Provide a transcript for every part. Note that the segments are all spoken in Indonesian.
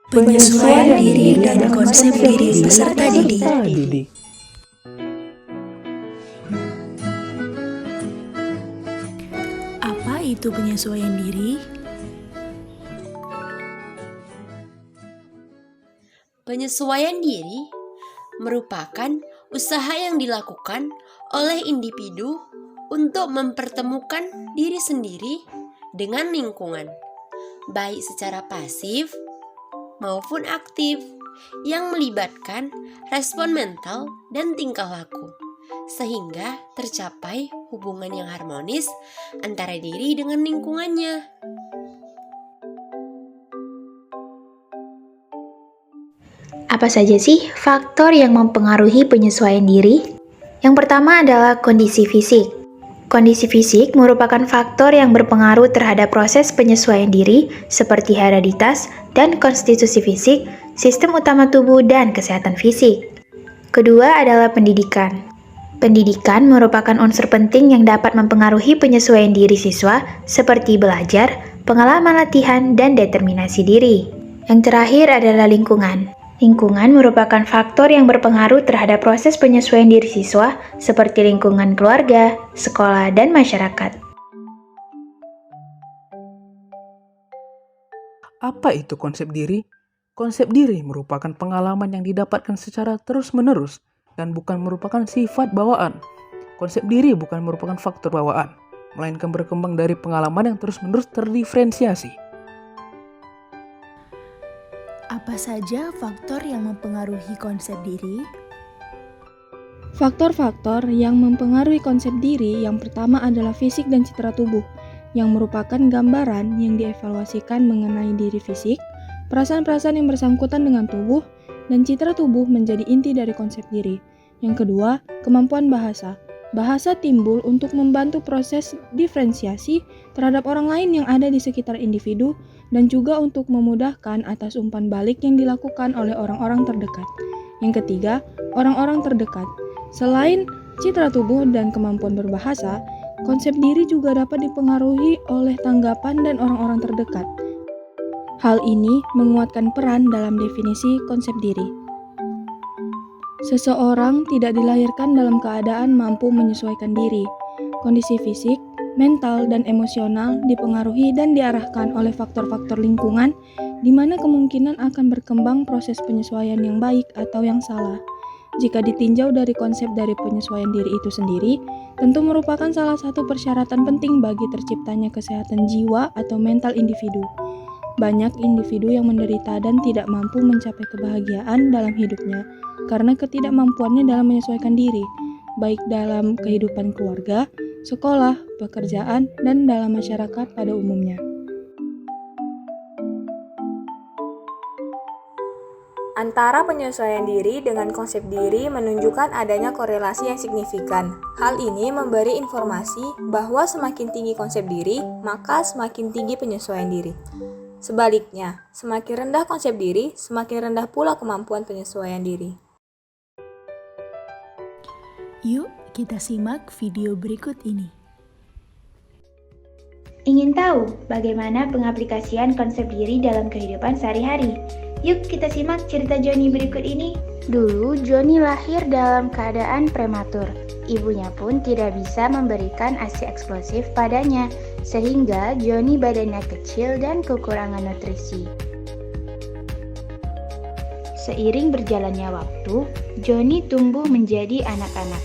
Penyesuaian diri dan konsep diri peserta didik. Apa itu penyesuaian diri? Penyesuaian diri merupakan usaha yang dilakukan oleh individu untuk mempertemukan diri sendiri dengan lingkungan, baik secara pasif maupun aktif, yang melibatkan respon mental dan tingkah laku, sehingga tercapai hubungan yang harmonis antara diri dengan lingkungannya. Apa saja sih faktor yang mempengaruhi penyesuaian diri? Yang pertama adalah kondisi fisik. Kondisi fisik merupakan faktor yang berpengaruh terhadap proses penyesuaian diri seperti hereditas dan konstitusi fisik, sistem utama tubuh, dan kesehatan fisik. Kedua adalah pendidikan. Pendidikan merupakan unsur penting yang dapat mempengaruhi penyesuaian diri siswa seperti belajar, pengalaman latihan, dan determinasi diri. Yang terakhir adalah lingkungan. Lingkungan merupakan faktor yang berpengaruh terhadap proses penyesuaian diri siswa seperti lingkungan keluarga, sekolah, dan masyarakat. Apa itu konsep diri? Konsep diri merupakan pengalaman yang didapatkan secara terus-menerus dan bukan merupakan sifat bawaan. Konsep diri bukan merupakan faktor bawaan, melainkan berkembang dari pengalaman yang terus-menerus terdiferensiasi. Apa saja faktor yang mempengaruhi konsep diri? Faktor-faktor yang mempengaruhi konsep diri yang pertama adalah fisik dan citra tubuh, yang merupakan gambaran yang dievaluasikan mengenai diri fisik, perasaan-perasaan yang bersangkutan dengan tubuh, dan citra tubuh menjadi inti dari konsep diri. Yang kedua, kemampuan bahasa. Bahasa timbul untuk membantu proses diferensiasi terhadap orang lain yang ada di sekitar individu dan juga untuk memudahkan atas umpan balik yang dilakukan oleh orang-orang terdekat. Yang ketiga, orang-orang terdekat. Selain citra tubuh dan kemampuan berbahasa, konsep diri juga dapat dipengaruhi oleh tanggapan dan orang-orang terdekat. Hal ini menguatkan peran dalam definisi konsep diri. Seseorang tidak dilahirkan dalam keadaan mampu menyesuaikan diri. Kondisi fisik, mental, dan emosional dipengaruhi dan diarahkan oleh faktor-faktor lingkungan, di mana kemungkinan akan berkembang proses penyesuaian yang baik atau yang salah. Jika ditinjau dari konsep dari penyesuaian diri itu sendiri, tentu merupakan salah satu persyaratan penting bagi terciptanya kesehatan jiwa atau mental individu. Banyak individu yang menderita dan tidak mampu mencapai kebahagiaan dalam hidupnya karena ketidakmampuannya dalam menyesuaikan diri, baik dalam kehidupan keluarga, sekolah, pekerjaan, dan dalam masyarakat pada umumnya. Antara penyesuaian diri dengan konsep diri menunjukkan adanya korelasi yang signifikan. Hal ini memberi informasi bahwa semakin tinggi konsep diri, maka semakin tinggi penyesuaian diri. Sebaliknya, semakin rendah konsep diri, semakin rendah pula kemampuan penyesuaian diri. Yuk, kita simak video berikut ini. Ingin tahu bagaimana pengaplikasian konsep diri dalam kehidupan sehari-hari? Yuk kita simak cerita Johnny berikut ini. Dulu Johnny lahir dalam keadaan prematur. Ibunya pun tidak bisa memberikan ASI eksplosif padanya, sehingga Johnny badannya kecil dan kekurangan nutrisi. Seiring berjalannya waktu, Johnny tumbuh menjadi anak-anak.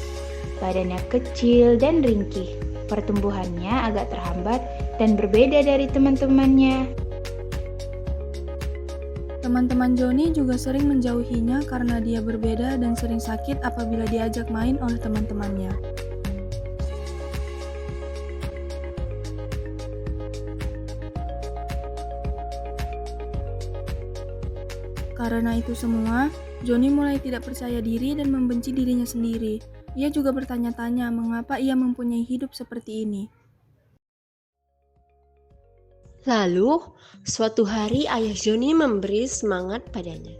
Badannya kecil dan ringkih, pertumbuhannya agak terhambat dan berbeda dari teman-temannya. Teman-teman Johnny juga sering menjauhinya karena dia berbeda dan sering sakit apabila diajak main oleh teman-temannya. Karena itu semua, Johnny mulai tidak percaya diri dan membenci dirinya sendiri. Ia juga bertanya-tanya mengapa ia mempunyai hidup seperti ini. Lalu, suatu hari ayah Johnny memberi semangat padanya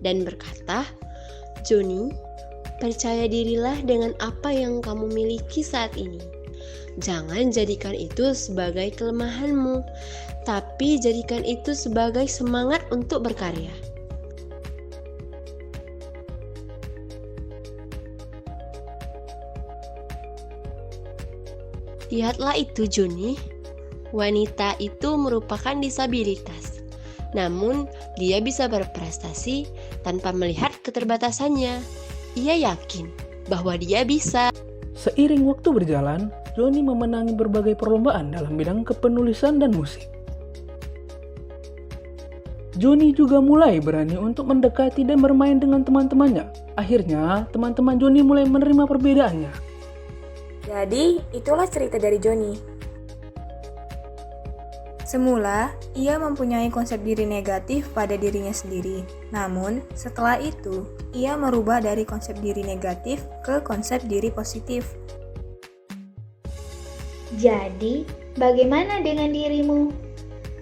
dan berkata, "Johnny, percaya dirilah dengan apa yang kamu miliki saat ini. Jangan jadikan itu sebagai kelemahanmu, tapi jadikan itu sebagai semangat untuk berkarya. Lihatlah itu, Joni. Wanita itu merupakan disabilitas. Namun, dia bisa berprestasi tanpa melihat keterbatasannya. Ia yakin bahwa dia bisa. Seiring waktu berjalan, Joni memenangi berbagai perlombaan dalam bidang kepenulisan dan musik. Joni juga mulai berani untuk mendekati dan bermain dengan teman-temannya. Akhirnya, teman-teman Joni mulai menerima perbedaannya. Jadi, itulah cerita dari Joni. Semula, ia mempunyai konsep diri negatif pada dirinya sendiri. Namun, setelah itu, ia merubah dari konsep diri negatif ke konsep diri positif. Jadi, bagaimana dengan dirimu?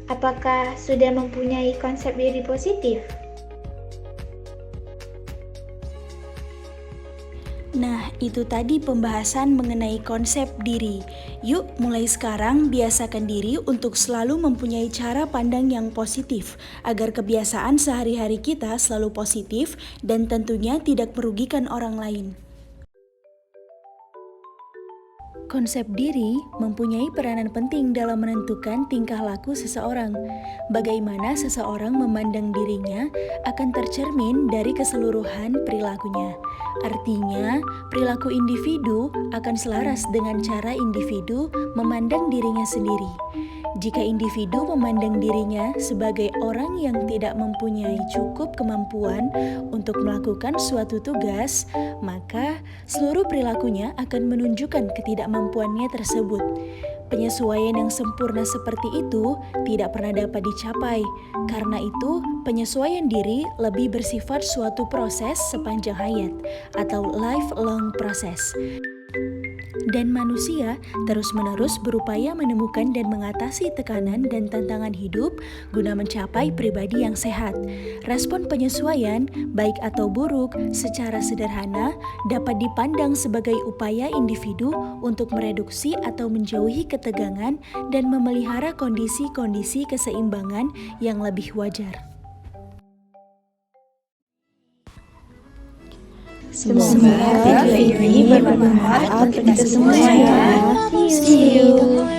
Apakah sudah mempunyai konsep diri positif? Nah, itu tadi pembahasan mengenai konsep diri. Yuk, mulai sekarang biasakan diri untuk selalu mempunyai cara pandang yang positif, agar kebiasaan sehari-hari kita selalu positif dan tentunya tidak merugikan orang lain. Konsep diri mempunyai peranan penting dalam menentukan tingkah laku seseorang. Bagaimana seseorang memandang dirinya akan tercermin dari keseluruhan perilakunya. Artinya, perilaku individu akan selaras dengan cara individu memandang dirinya sendiri. Jika individu memandang dirinya sebagai orang yang tidak mempunyai cukup kemampuan untuk melakukan suatu tugas, maka seluruh perilakunya akan menunjukkan ketidakmampuannya tersebut. Penyesuaian yang sempurna seperti itu tidak pernah dapat dicapai. Karena itu, penyesuaian diri lebih bersifat suatu proses sepanjang hayat atau lifelong process. Dan manusia terus-menerus berupaya menemukan dan mengatasi tekanan dan tantangan hidup guna mencapai pribadi yang sehat. Respon penyesuaian, baik atau buruk, secara sederhana dapat dipandang sebagai upaya individu untuk mereduksi atau menjauhi ketegangan dan memelihara kondisi-kondisi keseimbangan yang lebih wajar. Semoga video ini bermanfaat untuk kita semua ya. See you.